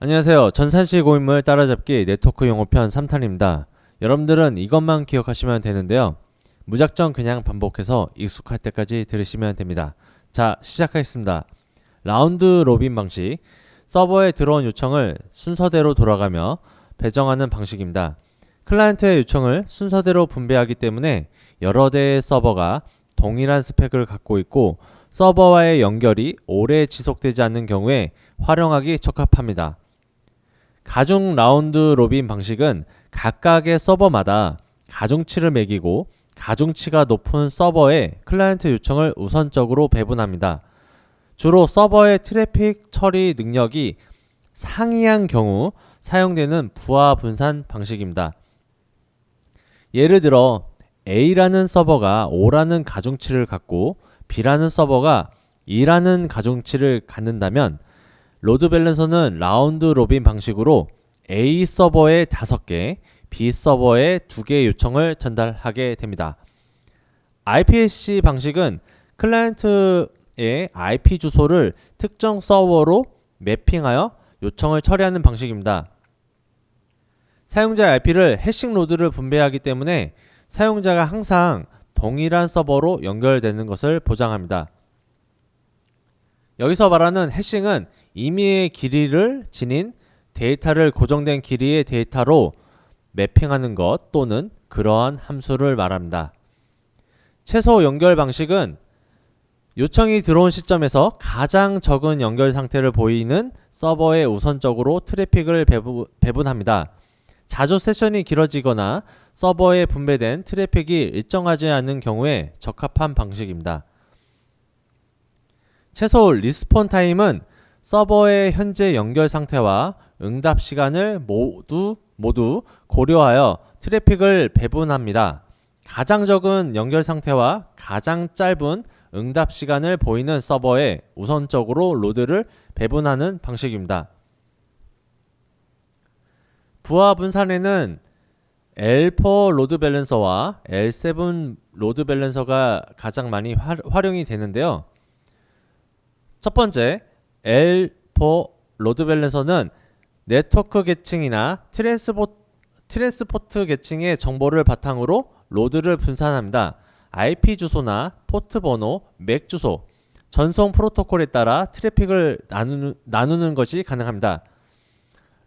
안녕하세요. 전산실 고인물 따라잡기 네트워크 용어편 3탄입니다. 여러분들은 이것만 기억하시면 되는데요. 무작정 그냥 반복해서 익숙할 때까지 들으시면 됩니다. 자, 시작하겠습니다. 라운드 로빈 방식. 서버에 들어온 요청을 순서대로 돌아가며 배정하는 방식입니다. 클라이언트의 요청을 순서대로 분배하기 때문에 여러 대의 서버가 동일한 스펙을 갖고 있고 서버와의 연결이 오래 지속되지 않는 경우에 활용하기 적합합니다. 가중 라운드 로빈 방식은 각각의 서버마다 가중치를 매기고 가중치가 높은 서버에 클라이언트 요청을 우선적으로 배분합니다. 주로 서버의 트래픽 처리 능력이 상이한 경우 사용되는 부하 분산 방식입니다. 예를 들어 A라는 서버가 5라는 가중치를 갖고 B라는 서버가 2라는 가중치를 갖는다면 로드 밸런서는 라운드 로빈 방식으로 A 서버에 5개, B 서버에 2개 요청을 전달하게 됩니다. IPSC 방식은 클라이언트의 IP 주소를 특정 서버로 매핑하여 요청을 처리하는 방식입니다. 사용자의 IP를 해싱 로드를 분배하기 때문에 사용자가 항상 동일한 서버로 연결되는 것을 보장합니다. 여기서 말하는 해싱은 임의의 길이를 지닌 데이터를 고정된 길이의 데이터로 매핑하는 것 또는 그러한 함수를 말합니다. 최소 연결 방식은 요청이 들어온 시점에서 가장 적은 연결 상태를 보이는 서버에 우선적으로 트래픽을 배분합니다. 자주 세션이 길어지거나 서버에 분배된 트래픽이 일정하지 않은 경우에 적합한 방식입니다. 최소 리스폰 타임은 서버의 현재 연결 상태와 응답 시간을 모두 고려하여 트래픽을 배분합니다. 가장 적은 연결 상태와 가장 짧은 응답 시간을 보이는 서버에 우선적으로 로드를 배분하는 방식입니다. 부하 분산에는 L4 로드 밸런서와 L7 로드 밸런서가 가장 많이 활용이 되는데요. 첫 번째, L4 로드 밸런서는 네트워크 계층이나 트랜스포트 계층의 정보를 바탕으로 로드를 분산합니다. IP 주소나 포트 번호, 맥 주소, 전송 프로토콜에 따라 트래픽을 나누는 것이 가능합니다.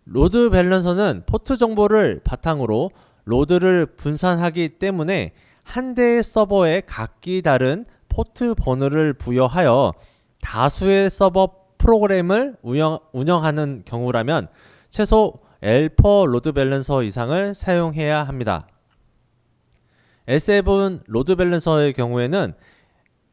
로드 밸런서는 포트 정보를 바탕으로 로드를 분산하기 때문에 한 대의 서버에 각기 다른 포트 번호를 부여하여 다수의 서버 프로그램을 운영하는 경우라면 최소 L4 로드 밸런서 이상을 사용해야 합니다. L7 로드 밸런서의 경우에는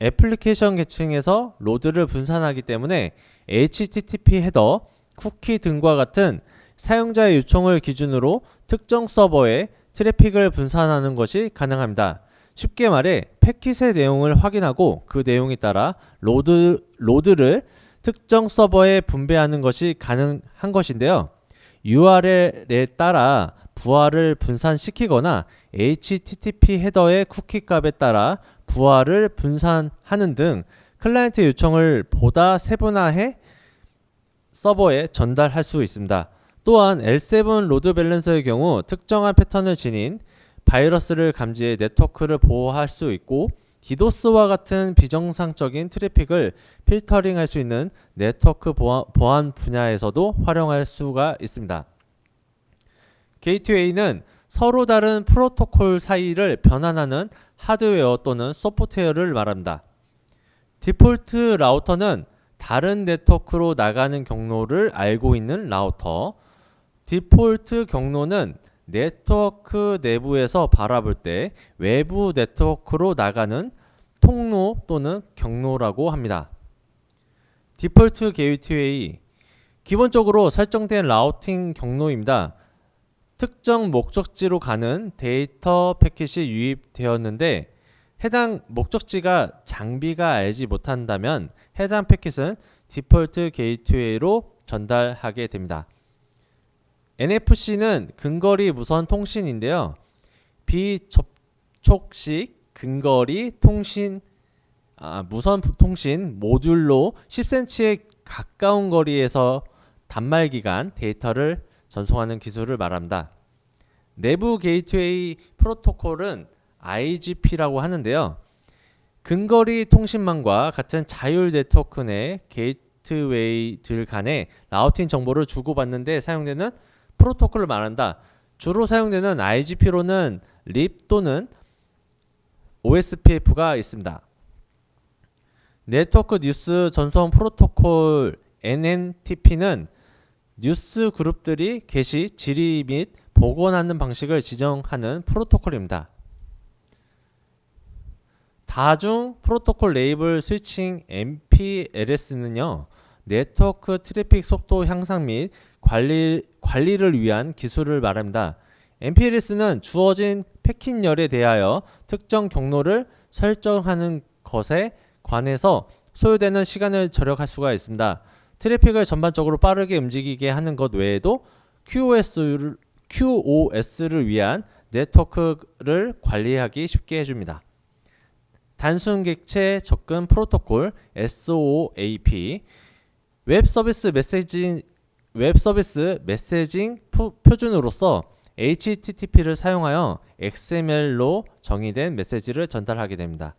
애플리케이션 계층에서 로드를 분산하기 때문에 HTTP 헤더, 쿠키 등과 같은 사용자의 요청을 기준으로 특정 서버에 트래픽을 분산하는 것이 가능합니다. 쉽게 말해 패킷의 내용을 확인하고 그 내용에 따라 로드를 특정 서버에 분배하는 것이 가능한 것인데요. URL에 따라 부하를 분산시키거나 HTTP 헤더의 쿠키 값에 따라 부하를 분산하는 등 클라이언트 요청을 보다 세분화해 서버에 전달할 수 있습니다. 또한 L7 로드 밸런서의 경우 특정한 패턴을 지닌 바이러스를 감지해 네트워크를 보호할 수 있고 디도스와 같은 비정상적인 트래픽을 필터링할 수 있는 네트워크 보안 분야에서도 활용할 수가 있습니다. 게이트웨이는 서로 다른 프로토콜 사이를 변환하는 하드웨어 또는 소프트웨어를 말합니다. 디폴트 라우터는 다른 네트워크로 나가는 경로를 알고 있는 라우터. 디폴트 경로는 네트워크 내부에서 바라볼 때 외부 네트워크로 나가는 통로 또는 경로라고 합니다. 디폴트 게이트웨이, 기본적으로 설정된 라우팅 경로입니다. 특정 목적지로 가는 데이터 패킷이 유입되었는데 해당 목적지가 장비가 알지 못한다면 해당 패킷은 디폴트 게이트웨이로 전달하게 됩니다. NFC는 근거리 무선 통신인데요. 비접촉식 근거리 통신 무선 통신 모듈로 10cm의 가까운 거리에서 단말기간 데이터를 전송하는 기술을 말합니다. 내부 게이트웨이 프로토콜은 IGP라고 하는데요. 근거리 통신망과 같은 자율 네트워크 내 게이트웨이들 간의 라우팅 정보를 주고받는 데 사용되는 프로토콜을 말한다. 주로 사용되는 IGP로는 RIP 또는 OSPF가 있습니다. 네트워크 뉴스 전송 프로토콜 NNTP는 뉴스 그룹들이 게시, 질의 및 복원하는 방식을 지정하는 프로토콜입니다. 다중 프로토콜 레이블 스위칭 MPLS는요. 네트워크 트래픽 속도 향상 및 관리를 위한 기술을 말합니다. MPLS는 주어진 패킷열에 대하여 특정 경로를 설정하는 것에 관해서 소요되는 시간을 절약할 수가 있습니다. 트래픽을 전반적으로 빠르게 움직이게 하는 것 외에도 QoS를 위한 네트워크를 관리하기 쉽게 해줍니다. 단순 객체 접근 프로토콜 SOAP 웹 서비스 메시징 표준으로서 HTTP를 사용하여 XML로 정의된 메시지를 전달하게 됩니다.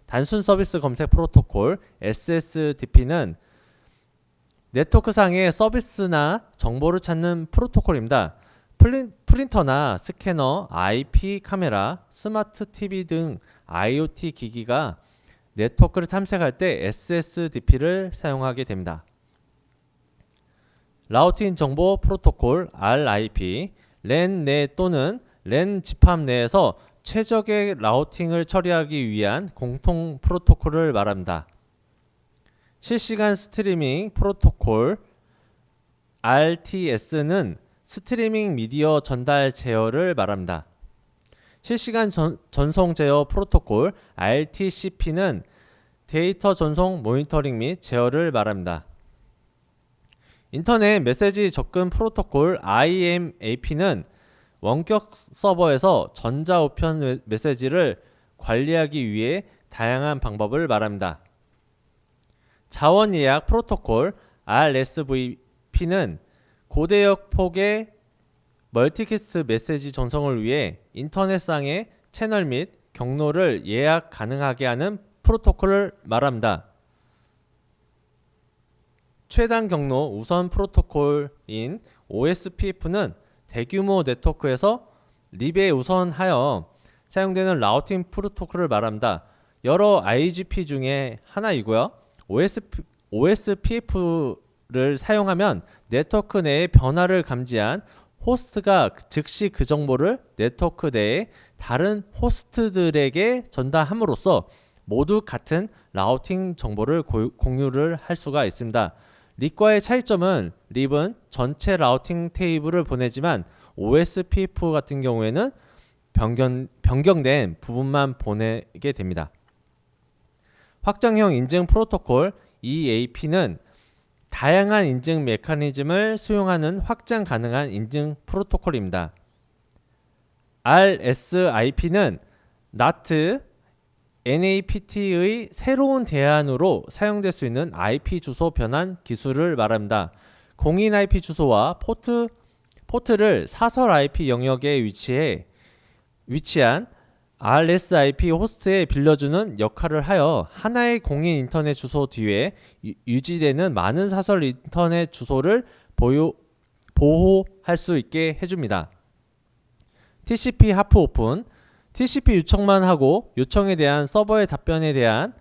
단순 서비스 검색 프로토콜 SSDP는 네트워크상의 서비스나 정보를 찾는 프로토콜입니다. 프린터나 스캐너, IP 카메라, 스마트 TV 등 IoT 기기가 네트워크를 탐색할 때 SSDP를 사용하게 됩니다. 라우팅 정보 프로토콜 RIP, 랜 내 또는 랜 집합 내에서 최적의 라우팅을 처리하기 위한 공통 프로토콜을 말합니다. 실시간 스트리밍 프로토콜 RTS는 스트리밍 미디어 전달 제어를 말합니다. 실시간 전송 제어 프로토콜 RTCP는 데이터 전송 모니터링 및 제어를 말합니다. 인터넷 메시지 접근 프로토콜 IMAP는 원격 서버에서 전자우편 메시지를 관리하기 위해 다양한 방법을 말합니다. 자원 예약 프로토콜 RSVP는 고대역 폭의 멀티캐스트 메시지 전송을 위해 인터넷상의 채널 및 경로를 예약 가능하게 하는 프로토콜을 말합니다. 최단 경로 우선 프로토콜인 OSPF는 대규모 네트워크에서 립에 우선하여 사용되는 라우팅 프로토콜을 말합니다. 여러 IGP 중에 하나이고요. OSPF를 사용하면 네트워크 내의 변화를 감지한 호스트가 즉시 그 정보를 네트워크 내의 다른 호스트들에게 전달함으로써 모두 같은 라우팅 정보를 공유를 할 수가 있습니다. 립과의 차이점은 립은 전체 라우팅 테이블을 보내지만 OSPF 같은 경우에는 변경된 부분만 보내게 됩니다. 확장형 인증 프로토콜 EAP는 다양한 인증 메커니즘을 수용하는 확장 가능한 인증 프로토콜입니다. RSIP는 NAT, NAPT의 새로운 대안으로 사용될 수 있는 IP 주소 변환 기술을 말합니다. 공인 IP 주소와 포트를 사설 IP 영역에 위치한 RSIP 호스트에 빌려주는 역할을 하여 하나의 공인 인터넷 주소 뒤에 유지되는 많은 사설 인터넷 주소를 보호할 수 있게 해줍니다. TCP 하프 오픈 TCP 요청만 하고 요청에 대한 서버의 답변에 대한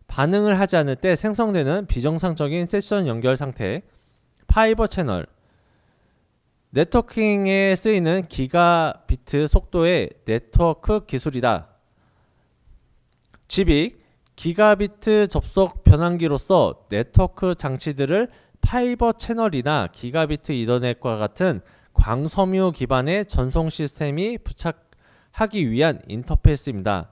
반응을 하지 않을 때 생성되는 비정상적인 세션 연결 상태. 파이버 채널 네트워킹에 쓰이는 기가비트 속도의 네트워크 기술이다. GBIC 기가비트 접속 변환기로서 네트워크 장치들을 파이버 채널이나 기가비트 이더넷과 같은 광섬유 기반의 전송 시스템이 부착하기 위한 인터페이스입니다.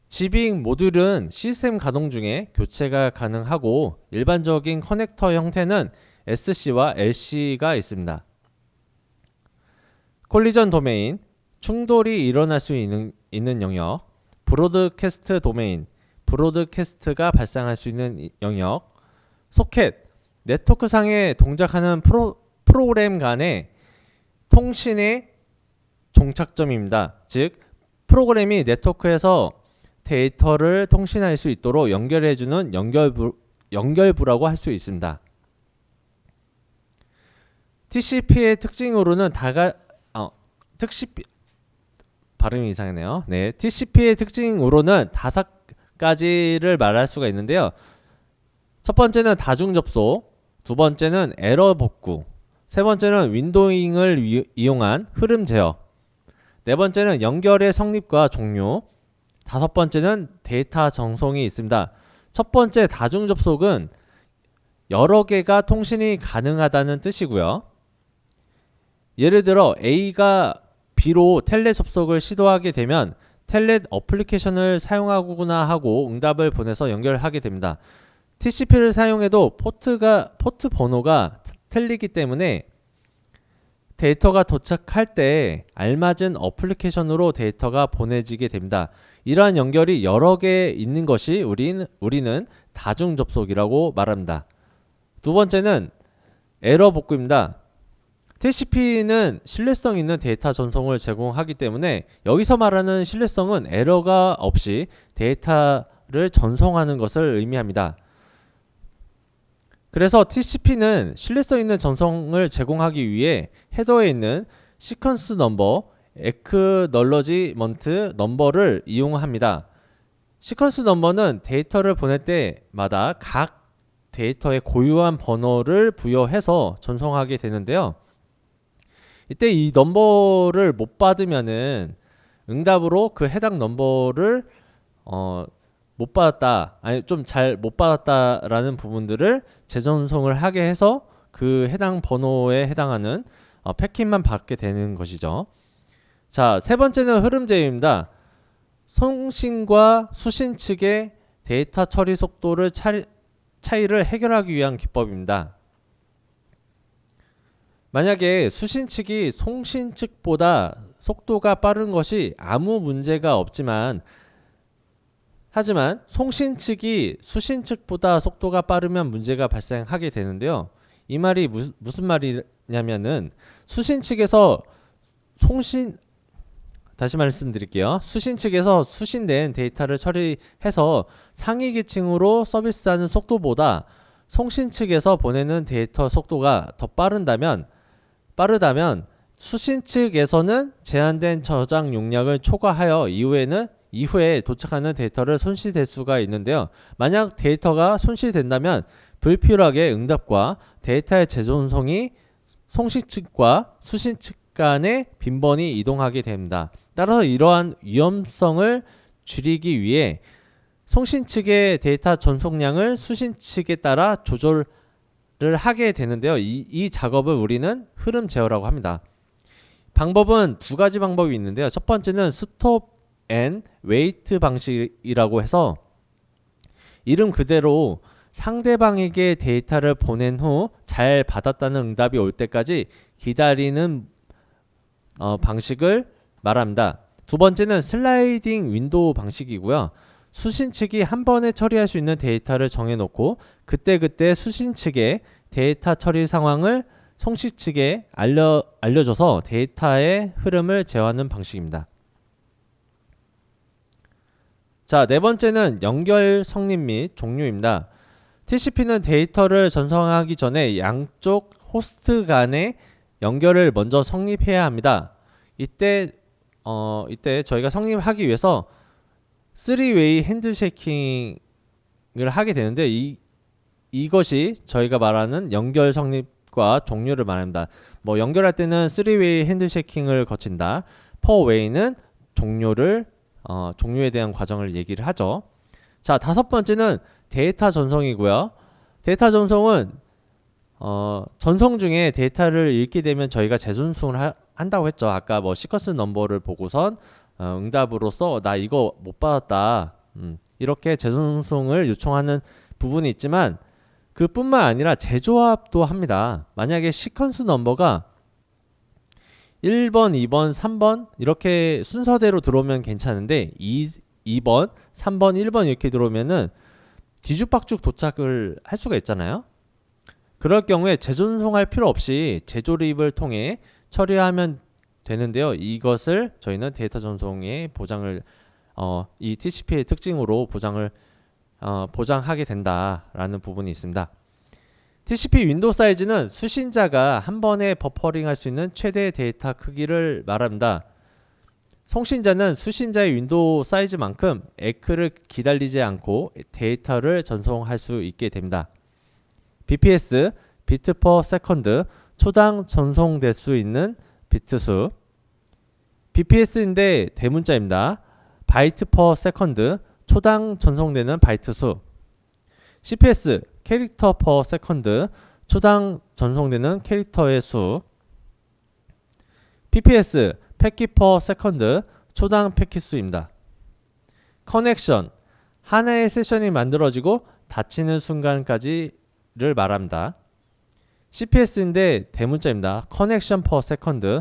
GBIC 모듈은 시스템 가동 중에 교체가 가능하고 일반적인 커넥터 형태는 SC와 LC가 있습니다. 콜리전 도메인, 충돌이 일어날 수 있는 영역. 브로드캐스트 도메인, 브로드캐스트가 발생할 수 있는 영역. 소켓, 네트워크상에 동작하는 프로그램 간의 통신의 종착점입니다. 즉 프로그램이 네트워크에서 데이터를 통신할 수 있도록 연결해주는 연결부라고 할 수 있습니다. TCP의 특징으로는 발음이 이상하네요. 네, TCP의 특징으로는 5가지를 말할 수가 있는데요. 첫 번째는 다중 접속, 두 번째는 에러 복구, 세 번째는 윈도잉을 이용한 흐름 제어, 네 번째는 연결의 성립과 종료, 다섯 번째는 데이터 전송이 있습니다. 첫 번째 다중 접속은 여러 개가 통신이 가능하다는 뜻이고요. 예를 들어 A가 B로 텔넷 접속을 시도하게 되면 텔넷 어플리케이션을 사용하구나 하고 응답을 보내서 연결하게 됩니다. TCP를 사용해도 포트 번호가 틀리기 때문에 데이터가 도착할 때 알맞은 어플리케이션으로 데이터가 보내지게 됩니다. 이러한 연결이 여러 개 있는 것이 우리는 다중 접속이라고 말합니다. 두 번째는 에러 복구입니다. TCP는 신뢰성 있는 데이터 전송을 제공하기 때문에 여기서 말하는 신뢰성은 에러가 없이 데이터를 전송하는 것을 의미합니다. 그래서 TCP는 신뢰성 있는 전송을 제공하기 위해 헤더에 있는 시퀀스 넘버, 액놀러지먼트 넘버를 이용합니다. 시퀀스 넘버는 데이터를 보낼 때마다 각 데이터의 고유한 번호를 부여해서 전송하게 되는데요. 이때 이 넘버를 못 받으면은 응답으로 그 해당 넘버를 못 받았다, 아니 좀 잘 못 받았다라는 부분들을 재전송을 하게 해서 그 해당 번호에 해당하는 패킷만 받게 되는 것이죠. 자, 세 번째는 흐름 제어입니다. 송신과 수신 측의 데이터 처리 속도를 차이를 해결하기 위한 기법입니다. 만약에 수신 측이 송신 측보다 속도가 빠른 것이 아무 문제가 없지만 하지만 송신 측이 수신 측보다 속도가 빠르면 문제가 발생하게 되는데요. 이 말이 무슨 말이냐면은 수신 측에서 다시 말씀드릴게요. 수신 측에서 수신된 데이터를 처리해서 상위 계층으로 서비스하는 속도보다 송신 측에서 보내는 데이터 속도가 더 빠르다면 수신 측에서는 제한된 저장 용량을 초과하여 이후에 도착하는 데이터를 손실될 수가 있는데요. 만약 데이터가 손실된다면 불필요하게 응답과 데이터의 재전송이 송신 측과 수신 측 간에 빈번히 이동하게 됩니다. 따라서 이러한 위험성을 줄이기 위해 송신 측의 데이터 전송량을 수신 측에 따라 조절을 하게 되는데요. 이 작업을 우리는 흐름 제어라고 합니다. 방법은 두 가지 방법이 있는데요. 첫 번째는 스톱 앤 웨이트 방식이라고 해서 이름 그대로 상대방에게 데이터를 보낸 후 잘 받았다는 응답이 올 때까지 기다리는 방식을 말합니다. 두 번째는 슬라이딩 윈도우 방식이고요. 수신 측이 한 번에 처리할 수 있는 데이터를 정해놓고 그때그때 수신 측의 데이터 처리 상황을 송신 측에 알려줘서 데이터의 흐름을 제어하는 방식입니다. 자, 네 번째는 연결 성립 및 종료입니다. TCP는 데이터를 전송하기 전에 양쪽 호스트 간의 연결을 먼저 성립해야 합니다. 이때 저희가 성립하기 위해서 3웨이 핸드쉐이킹을 하게 되는데 이것이 저희가 말하는 연결 성립과 종료를 말합니다. 뭐 연결할 때는 3웨이 핸드쉐이킹을 거친다. 4웨이는 종료에 대한 과정을 얘기를 하죠. 자, 다섯 번째는 데이터 전송이고요. 데이터 전송은 전송 중에 데이터를 읽게 되면 저희가 재전송을 한다고 했죠. 아까 뭐 시퀀스 넘버를 보고선 응답으로서 나 이거 못 받았다, 이렇게 재전송을 요청하는 부분이 있지만 그뿐만 아니라 재조합도 합니다. 만약에 시퀀스 넘버가 1번, 2번, 3번 이렇게 순서대로 들어오면 괜찮은데 2번, 3번, 1번 이렇게 들어오면은 뒤죽박죽 도착을 할 수가 있잖아요. 그럴 경우에 재전송할 필요 없이 재조립을 통해 처리하면 되는데요. 이것을 저희는 데이터 전송의 보장을 이 TCP의 특징으로 보장하게 된다라는 부분이 있습니다. TCP 윈도우 사이즈는 수신자가 한 번에 버퍼링할 수 있는 최대 데이터 크기를 말합니다. 송신자는 수신자의 윈도우 사이즈만큼 에크를 기다리지 않고 데이터를 전송할 수 있게 됩니다. bps, 비트 퍼 세컨드, 초당 전송될 수 있는 비트 수. bps인데 대문자입니다. 바이트 퍼 세컨드, 초당 전송되는 바이트 수. cps, 캐릭터 퍼 세컨드, 초당 전송되는 캐릭터의 수. pps, 패킷 퍼 세컨드, 초당 패킷 수입니다. 커넥션, 하나의 세션이 만들어지고 닫히는 순간까지를 말합니다. CPS인데 대문자입니다. 커넥션 퍼 세컨드,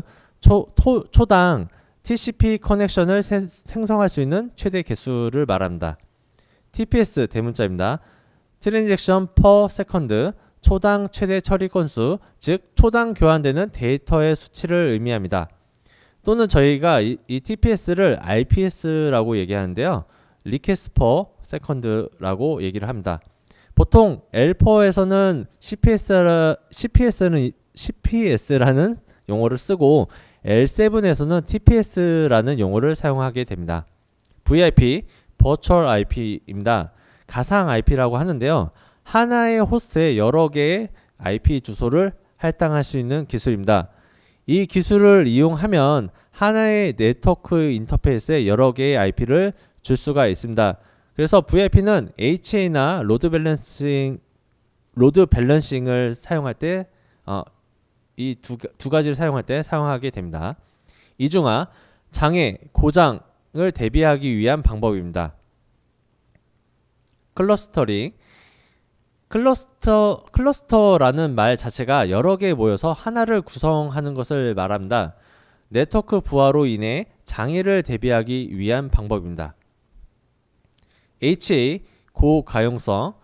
초당 TCP 커넥션을 생성할 수 있는 최대 개수를 말합니다. TPS 대문자입니다. 트랜잭션 퍼 세컨드, 초당 최대 처리 건수, 즉 초당 교환되는 데이터의 수치를 의미합니다. 또는 저희가 이 TPS를 RPS라고 얘기하는데요. 리퀘스트 퍼 세컨드라고 얘기를 합니다. 보통 L4에서는 CPS라는 용어를 쓰고 L7에서는 TPS라는 용어를 사용하게 됩니다. VIP, Virtual IP입니다. 가상 IP라고 하는데요. 하나의 호스트에 여러 개의 IP 주소를 할당할 수 있는 기술입니다. 이 기술을 이용하면 하나의 네트워크 인터페이스에 여러 개의 IP를 줄 수가 있습니다. 그래서 VIP는 HA나 로드 밸런싱을 사용할 때 이 두 가지를 사용할 때 사용하게 됩니다. 이중화, 장애, 고장을 대비하기 위한 방법입니다. 클러스터링, 클러스터라는 말 자체가 여러 개 모여서 하나를 구성하는 것을 말합니다. 네트워크 부하로 인해 장애를 대비하기 위한 방법입니다. HA, 고가용성.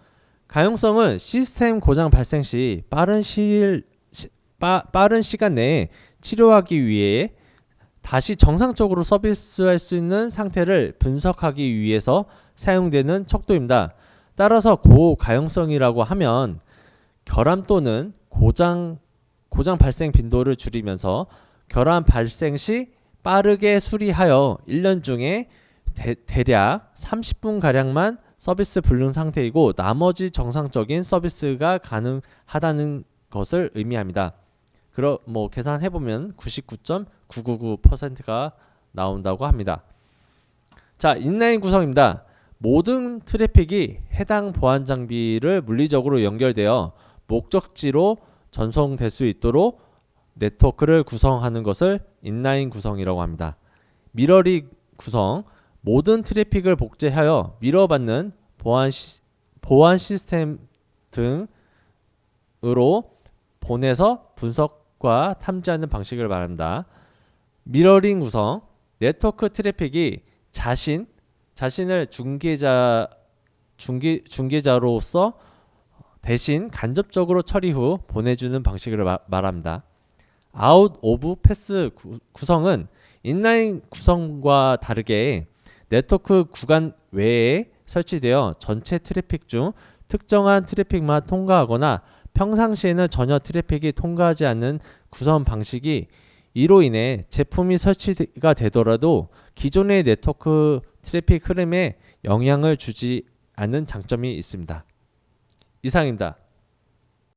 가용성은 시스템 고장 발생 시 빠른 시간 내에 치료하기 위해 다시 정상적으로 서비스할 수 있는 상태를 분석하기 위해서 사용되는 척도입니다. 따라서 고가용성이라고 하면 결함 또는 고장 발생 빈도를 줄이면서 결함 발생 시 빠르게 수리하여 1년 중에 대략 30분가량만 서비스 불능 상태이고 나머지 정상적인 서비스가 가능하다는 것을 의미합니다. 계산해보면 99.999%가 나온다고 합니다. 자, 인라인 구성입니다. 모든 트래픽이 해당 보안 장비를 물리적으로 연결되어 목적지로 전송될 수 있도록 네트워크를 구성하는 것을 인라인 구성이라고 합니다. 미러링 구성, 모든 트래픽을 복제하여 미러받는 보안 시스템 등으로 보내서 분석과 탐지하는 방식을 말합니다. 미러링 구성, 네트워크 트래픽이 자신을 중개자로서 대신 간접적으로 처리 후 보내주는 방식을 말합니다. 아웃 오브 패스 구성은 인라인 구성과 다르게 네트워크 구간 외에 설치되어 전체 트래픽 중 특정한 트래픽만 통과하거나 평상시에는 전혀 트래픽이 통과하지 않는 구성 방식이 이로 인해 제품이 설치가 되더라도 기존의 네트워크 트래픽 흐름에 영향을 주지 않는 장점이 있습니다. 이상입니다.